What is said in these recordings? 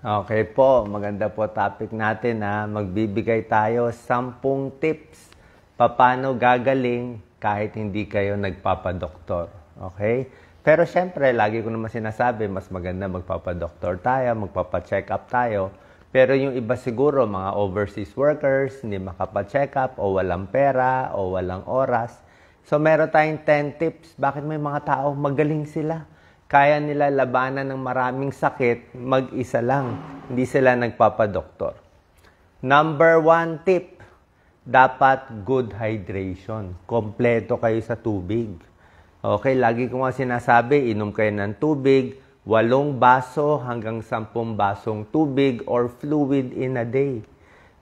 Okay po, maganda po topic natin na magbibigay tayo 10 tips paano gagaling kahit hindi kayo nagpapadoktor. Okay? Pero syempre, lagi ko naman sinasabi, mas maganda magpapadoktor tayo, magpapacheck up tayo. Pero yung iba siguro, mga overseas workers, hindi makapa-check up o walang pera o walang oras. So meron tayong 10 tips. Bakit may mga tao magaling sila? Kaya nila labanan ng maraming sakit, mag-isa lang. Hindi sila nagpapadoktor. Number 1 tip, dapat good hydration. Kompleto kayo sa tubig. Okay, lagi ko nga sinasabi, inom kayo ng tubig, 8 baso hanggang 10 basong tubig or fluid in a day.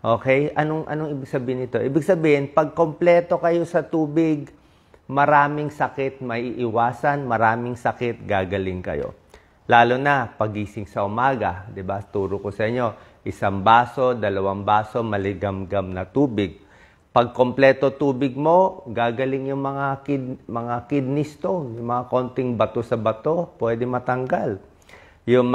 Okay, anong ibig sabihin nito? Ibig sabihin, pag kompleto kayo sa tubig, maraming sakit maiiwasan, maraming sakit gagaling kayo. Lalo na pagising sa umaga, 'di ba? Turo ko sa inyo, 1 baso, 2 baso maligamgam na tubig. Pag kompleto tubig mo, gagaling yung mga kidney stone, yung mga konting bato sa bato, pwede matanggal. Yung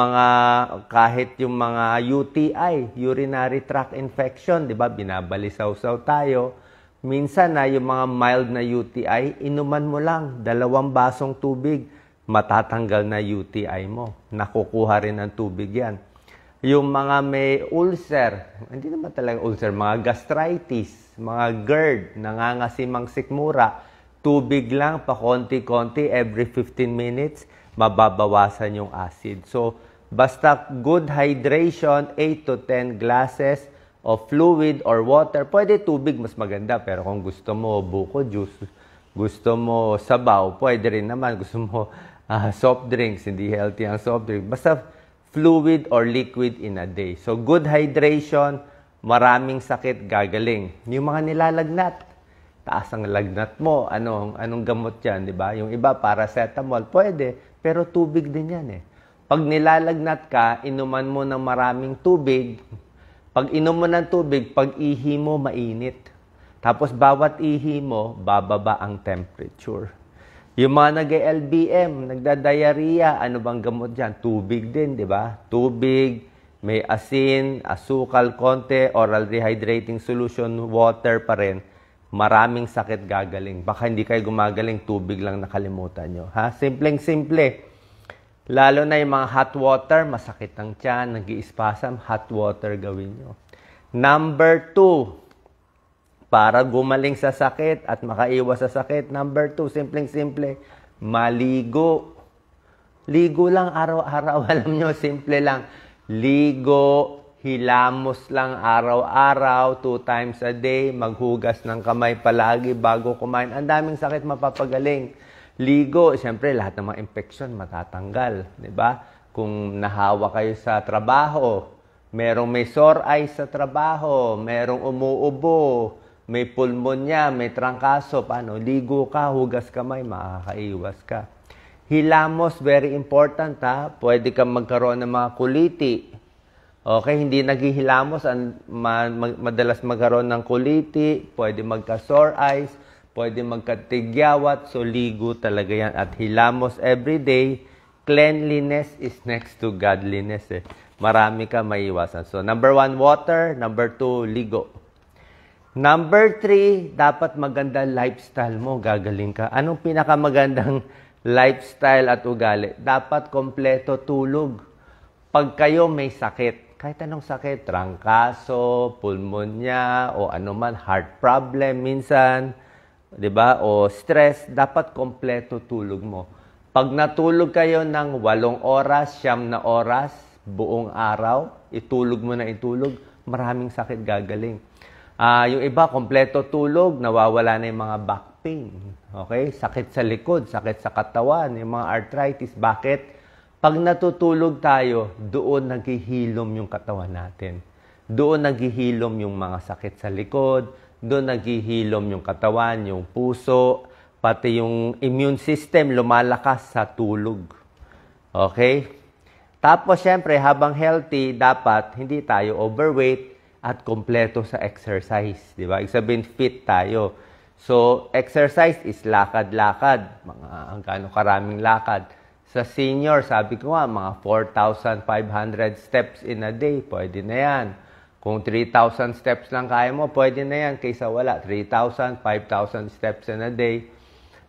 kahit yung mga UTI, urinary tract infection, 'di ba? Binabalisaw-saw tayo. Minsan na yung mga mild na UTI, inuman mo lang 2 basong tubig, matatanggal na UTI mo. Nakukuha rin ng tubig yan. Yung mga may ulcer, hindi naman talaga ulcer, mga gastritis, mga GERD, nangangasimang sikmura, tubig lang, pakonti-konti, every 15 minutes, mababawasan yung acid. So, basta good hydration, 8 to 10 glasses, of fluid or water. Pwede tubig, mas maganda. Pero kung gusto mo buko juice, gusto mo sabaw, pwede rin naman. Gusto mo soft drinks, hindi healthy ang soft drink. Basta fluid or liquid in a day. So, good hydration, maraming sakit gagaling. Yung mga nilalagnat, taas ang lagnat mo, anong gamot yan, di ba? Yung iba, paracetamol, pwede, pero tubig din yan eh. Pag nilalagnat ka, inuman mo ng maraming tubig. Pag inom mo ng tubig, pag ihi mo, mainit. Tapos bawat ihi mo, bababa ang temperature. Yung mga nag-LBM, nagda-diarrhea, ano bang gamot dyan? Tubig din, di ba? Tubig, may asin, asukal, konti, oral rehydrating solution, water pa rin. Maraming sakit gagaling. Baka hindi kayo gumagaling, tubig lang nakalimutan nyo. Ha? Simpleng-simple. Lalo na yung mga hot water, masakit ang tiyan, nag-i-spasm, hot water gawin nyo. Number 2, para gumaling sa sakit at makaiwas sa sakit. Number 2, simpleng-simple, maligo. Ligo lang araw-araw, alam nyo, simple lang. Ligo, hilamos lang araw-araw, 2 times a day, maghugas ng kamay palagi bago kumain. Ang daming sakit mapapagaling. Ligo, siyempre lahat ng mga infection matatanggal, 'di ba? Kung nahawa kayo sa trabaho, merong may sore eyes sa trabaho, merong umuubo, may pulmonya, may trangkaso, paano? Ligo ka, hugas kamay, makakaiwas ka. Hilamos, very important ha. Pwede kang magkaroon ng mga kuliti. Okay, hindi naghihilamos, madalas magkaroon ng kuliti, pwede magka-sore eyes, pwede magkatigyawat, so ligo talaga yan. At hilamos everyday. Cleanliness is next to godliness. Marami ka maiwasan. So, number 1, water. Number 2, ligo. Number 3, dapat maganda lifestyle mo. Gagaling ka. Anong pinakamagandang lifestyle at ugali? Dapat kompleto tulog. Pag kayo may sakit, kahit anong sakit, trangkaso, pulmonya, o anuman, heart problem minsan, 'di ba? O stress, dapat kompleto tulog mo. Pag natulog kayo ng 8 oras, 9 na oras, buong araw, itulog mo na itulog, maraming sakit gagaling. Yung iba, kompleto tulog, nawawala na yung mga back pain. Okay? Sakit sa likod, sakit sa katawan, yung mga arthritis. Bakit? Pag natutulog tayo, doon naghihilom yung katawan natin. Doon naghihilom yung mga sakit sa likod, doon naghihilom yung katawan, yung puso, pati yung immune system lumalakas sa tulog. Okay? Tapos, syempre, habang healthy, dapat hindi tayo overweight at kompleto sa exercise. Di ba? Ibig sabihin, fit tayo. So, exercise is lakad-lakad. Ang gaano karaming lakad. Sa senior, sabi ko nga, mga 4,500 steps in a day, pwede na yan. Kung 3,000 steps lang kaya mo, pwede na yan. Kaysa wala, 3,000, 5,000 steps in a day.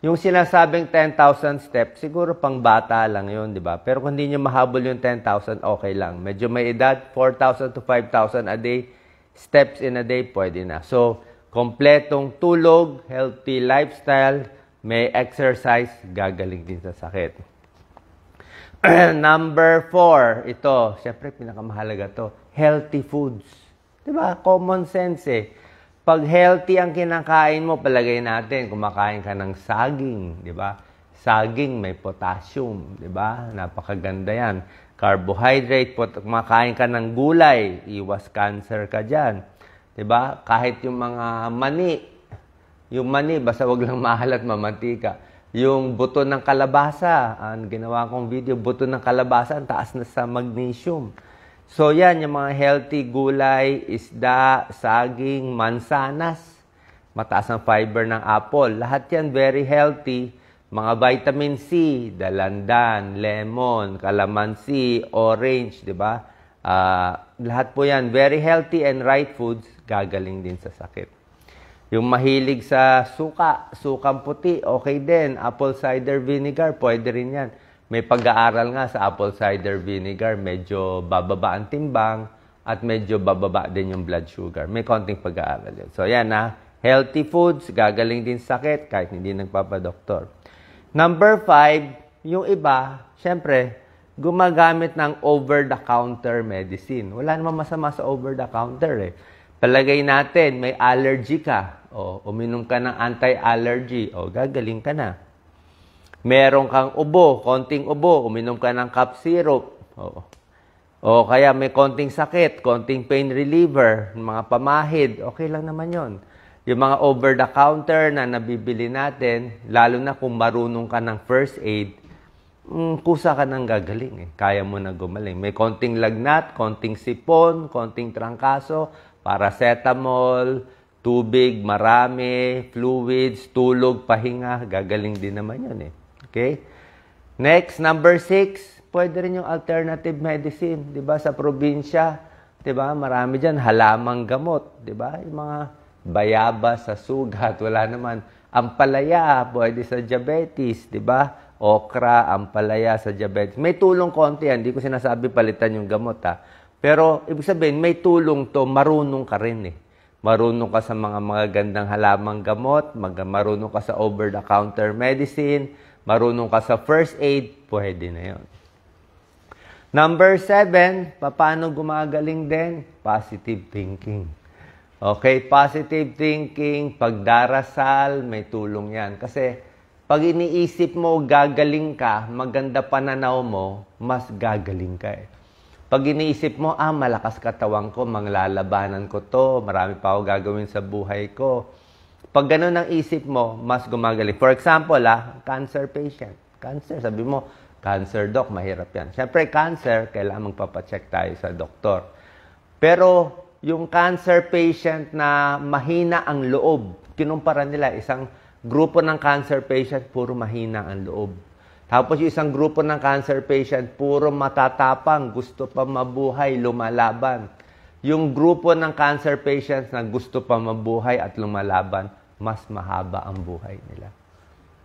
Yung sinasabing 10,000 steps, siguro pang bata lang yun, di ba? Pero kung hindi nyo mahabol yung 10,000, okay lang. Medyo may edad, 4,000 to 5,000 a day, steps in a day, pwede na. So, kompletong tulog, healthy lifestyle, may exercise, gagaling din sa sakit. Number 4, ito, syempre pinakamahalaga to, healthy foods. Diba? Common sense eh. Pag healthy ang kinakain mo, palagay natin, kumakain ka ng saging, diba? Saging may potassium, diba? Napakaganda yan. Carbohydrate, kumakain ka ng gulay, iwas cancer ka dyan. Diba? Kahit yung mga mani, basta wag lang mahal at mamantika. Yung buto ng kalabasa, ang ginawa kong video, buto ng kalabasa, ang taas na sa magnesium. So yan, yung mga healthy gulay, isda, saging, mansanas, mataas ang fiber ng apple. Lahat yan very healthy. Mga vitamin C, dalandan, lemon, calamansi, orange, di ba? Lahat po yan, very healthy and right foods, gagaling din sa sakit. Yung mahilig sa sukang puti, okay din. Apple cider vinegar, pwede rin yan. May pag-aaral nga sa apple cider vinegar, medyo bababa ang timbang at medyo bababa din yung blood sugar. May konting pag-aaral yun. So yan healthy foods, gagaling din sakit kahit hindi nagpapadoktor. Number 5, yung iba, syempre, gumagamit ng over-the-counter medicine. Wala namang masama sa over-the-counter eh. Palagay natin, may allergy ka. O, uminom ka ng anti-allergy. O, gagaling ka na. Meron kang ubo, konting ubo. Uminom ka ng cough syrup. O kaya may konting sakit, konting pain reliever, mga pamahid. Okay lang naman yon. Yung mga over-the-counter na nabibili natin, lalo na kung marunong ka ng first aid, kusa ka nang gagaling. Kaya mo na gumaling. May konting lagnat, konting sipon, konting trangkaso, paracetamol, tubig, marami, fluids, tulog, pahinga, gagaling din naman yun eh. Okay? Next, number 6, pwede rin yung alternative medicine, 'di ba? Sa probinsya, 'di ba? Marami diyan halamang gamot, 'di ba? Yung mga bayabas sa sugat, wala naman. Ampalaya, pwede sa diabetes, 'di ba? Okra, ampalaya sa diabetes. May tulong konti yan, hindi ko sinasabi palitan yung gamot Pero, ibig sabihin, may tulong to, marunong ka rin eh. Marunong ka sa mga gandang halamang gamot, marunong ka sa over-the-counter medicine, marunong ka sa first aid, pwede na yun. Number 7, paano gumagaling din? Positive thinking. Okay, positive thinking, pagdarasal, may tulong yan. Kasi, pag iniisip mo, gagaling ka, maganda pananaw mo, mas gagaling ka eh. Pag iniisip mo, malakas katawan ko, manglalabanan ko to, marami pa ako gagawin sa buhay ko. Pag ganun ang isip mo, mas gumagaling. For example, cancer patient. Cancer, sabi mo, cancer doc, mahirap yan. Siyempre, cancer, kailangan magpapacheck tayo sa doktor. Pero, yung cancer patient na mahina ang loob, kinumpara nila, isang grupo ng cancer patient, puro mahina ang loob. Tapos yung isang grupo ng cancer patient, puro matatapang, gusto pa mabuhay, lumalaban. Yung grupo ng cancer patients na gusto pa mabuhay at lumalaban, mas mahaba ang buhay nila.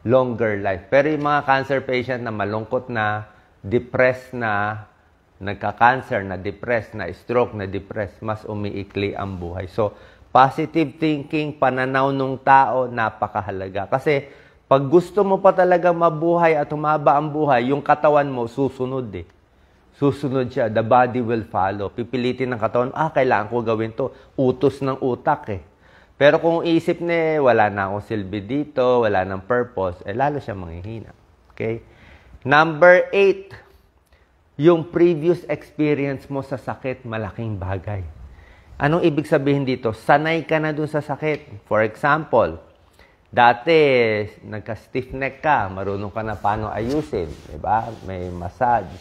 Longer life. Pero yung mga cancer patient na malungkot na, depressed na, nagka-cancer na depressed, na stroke na depressed, mas umiikli ang buhay. So, positive thinking, pananaw ng tao, napakahalaga. Kasi, pag gusto mo pa talaga mabuhay at humaba ang buhay, yung katawan mo susunod eh. Susunod siya. The body will follow. Pipilitin ng katawan, kailangan ko gawin to. Utos ng utak eh. Pero kung isip na wala na akong silbi dito, wala nang purpose, lalo siya manghihina. Okay? Number 8, yung previous experience mo sa sakit, malaking bagay. Anong ibig sabihin dito? Sanay ka na dun sa sakit. For example, dati, nagka-stiff neck ka, marunong ka na paano ayusin, di ba? May massage.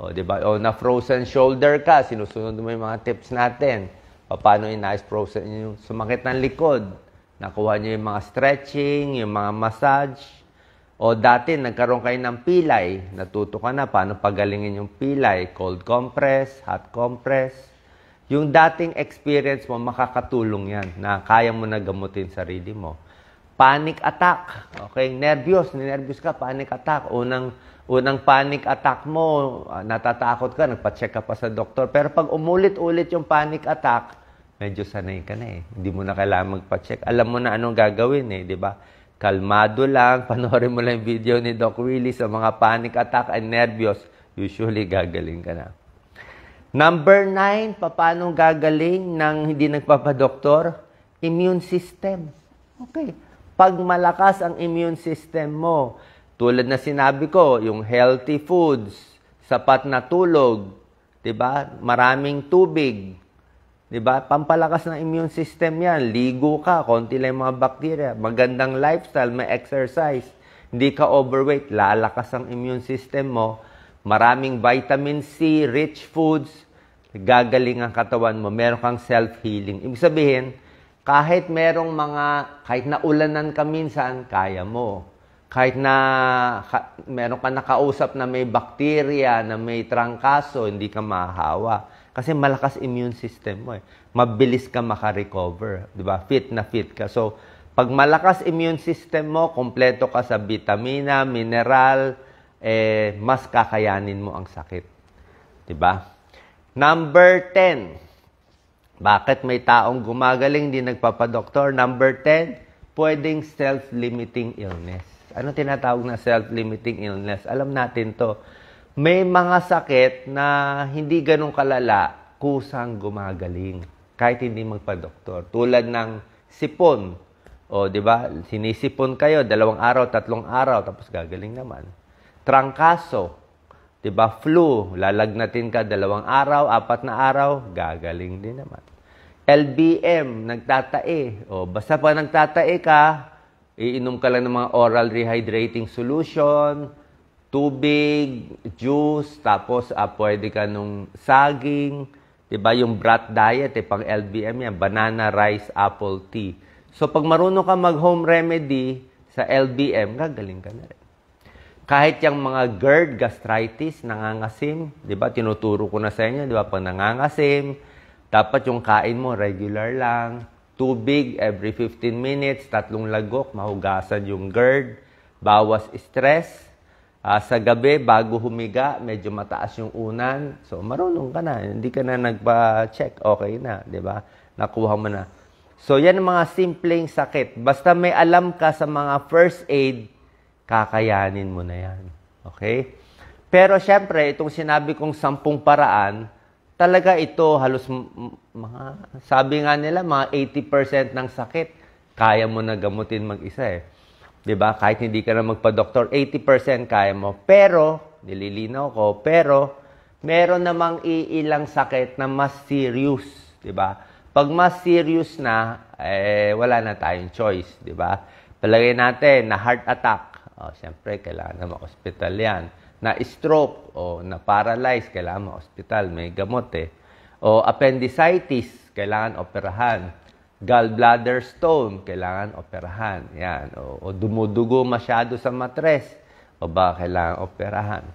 O, di ba? O, na-frozen shoulder ka, sinusunod mo yung mga tips natin. Paano inayos frozen yung sumakit ng likod. Nakuha nyo yung mga stretching, yung mga massage. O dati, nagkaroon kayo ng pilay, natuto ka na paano pagalingin yung pilay, cold compress, hot compress. Yung dating experience mo, makakatulong yan na kaya mo na gamutin sarili mo. Panic attack, okay? Nervyos ka, panic attack. Unang panic attack mo, natatakot ka, nagpa-check ka pa sa doktor. Pero pag umulit-ulit yung panic attack, medyo sanay ka na eh. Hindi mo na kailangan magpa-check. Alam mo na anong gagawin eh, di ba? Kalmado lang, panoorin mo lang yung video ni Doc Willie sa mga panic attack and nervyos, usually gagaling ka na. Number 9, paano gagaling ng hindi nagpapadoktor? Immune system. Okay. Pag malakas ang immune system mo, tulad na sinabi ko, yung healthy foods, sapat na tulog, 'di ba? Maraming tubig, 'di ba? Pampalakas ng immune system 'yan. Ligo ka, konti lang yung mga bakterya, magandang lifestyle, may exercise. Hindi ka overweight, lalakas ang immune system mo. Maraming vitamin C, rich foods, gagaling ang katawan mo. Meron kang self-healing. Ibig sabihin, kahit naulanan ka minsan, kaya mo. Kahit meron ka nakausap na may bakterya, na may trangkaso, hindi ka mahahawa. Kasi malakas immune system mo eh. Mabilis ka makarecover. Diba? Fit na fit ka. So, pag malakas immune system mo, kompleto ka sa vitamina, mineral, mas kakayanin mo ang sakit. Diba? Number 10. Bakit may taong gumagaling, di nagpapadoktor? Number 10, pwedeng self-limiting illness. Ano tinatawag na self-limiting illness? Alam natin to. May mga sakit na hindi ganun kalala, kusang gumagaling. Kahit hindi magpa-doktor. Tulad ng sipon. O, di ba? Sinisipon kayo, 2 araw, 3 araw, tapos gagaling naman. Trangkaso. Di ba? Flu. Lalagnatin ka 2 araw, 4 na araw, gagaling din naman. LBM, nagtatae. O, basta pa nagtatae ka, iinom ka lang ng mga oral rehydrating solution, tubig, juice, tapos pwede ka nung saging, diba? Yung brat diet, pang LBM yan, banana, rice, apple, tea. So, pag marunong ka mag-home remedy sa LBM, gagaling ka na rin. Kahit yung mga GERD, gastritis, nangangasim, diba? Tinuturo ko na sa inyo, diba? Pag nangangasim, dapat yung kain mo regular lang, tubig every 15 minutes, 3 lagok, mahugasan yung GERD, bawas stress. Sa gabi, bago humiga, medyo mataas yung unan. So, marunong ka na. Hindi ka na nagpa-check. Okay na, di ba? Nakuha mo na. So, yan ang mga simpleng sakit. Basta may alam ka sa mga first aid, kakayanin mo na yan. Okay? Pero, syempre, itong sinabi kong 10 paraan, talaga ito halos sabi nga nila, mga 80% ng sakit, kaya mo na gamutin mag-isa eh. 'Di ba? Kahit hindi ka na magpa-doktor, 80% kaya mo. Pero, nililinaw ko, meron namang iilang sakit na mas serious, 'di ba? Pag mas serious na, wala na tayong choice, 'di ba? Palagay natin na heart attack. Siyempre, kailangan na ma-hospital 'yan. Na stroke o na paralyze, kailangan ma-hospital, may gamot eh. O appendicitis, kailangan operahan. Gallbladder stone, kailangan operahan. Yan. O dumudugo masyado sa matres, o ba kailangan operahan.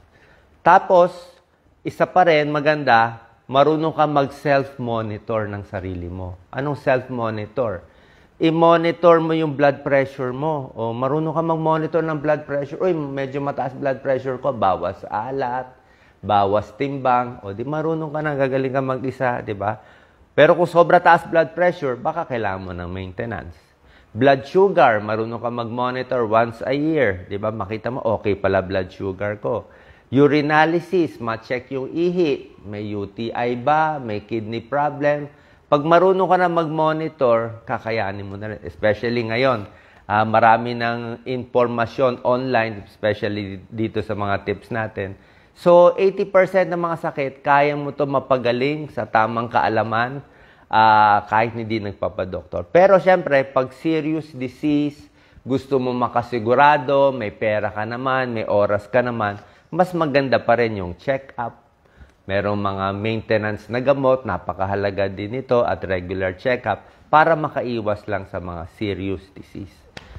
Tapos, isa pa rin maganda, marunong ka mag-self-monitor ng sarili mo. Anong self-monitor? I-monitor mo yung blood pressure mo. O marunong ka mag-monitor ng blood pressure. Uy, medyo mataas blood pressure ko. Bawas alat, bawas timbang. O di marunong ka na, gagaling ka mag-isa, di ba? Pero kung sobra taas blood pressure, baka kailangan mo ng maintenance. Blood sugar, marunong ka mag-monitor once a year. Di ba? Makita mo, okay pala blood sugar ko. Urinalysis, ma-check yung ihi. May UTI ba? May kidney problem? Pag marunong ka na mag-monitor, kakayanin mo na rin. Especially ngayon, marami ng informasyon online, especially dito sa mga tips natin. So, 80% ng mga sakit, kaya mo to mapagaling sa tamang kaalaman kahit hindi nagpapadoktor. Pero syempre, pag serious disease, gusto mo makasigurado, may pera ka naman, may oras ka naman, mas maganda pa rin yung check-up. Merong mga maintenance na gamot, napakahalaga din ito at regular check-up para makaiwas lang sa mga serious disease.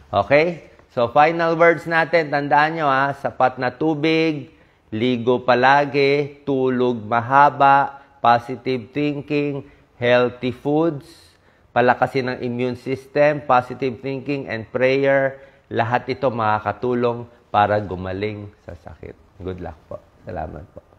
Okay? So, final words natin, tandaan nyo sapat na tubig, ligo palagi, tulog mahaba, positive thinking, healthy foods, palakasin ng immune system, positive thinking, and prayer. Lahat ito makakatulong para gumaling sa sakit. Good luck po. Salamat po.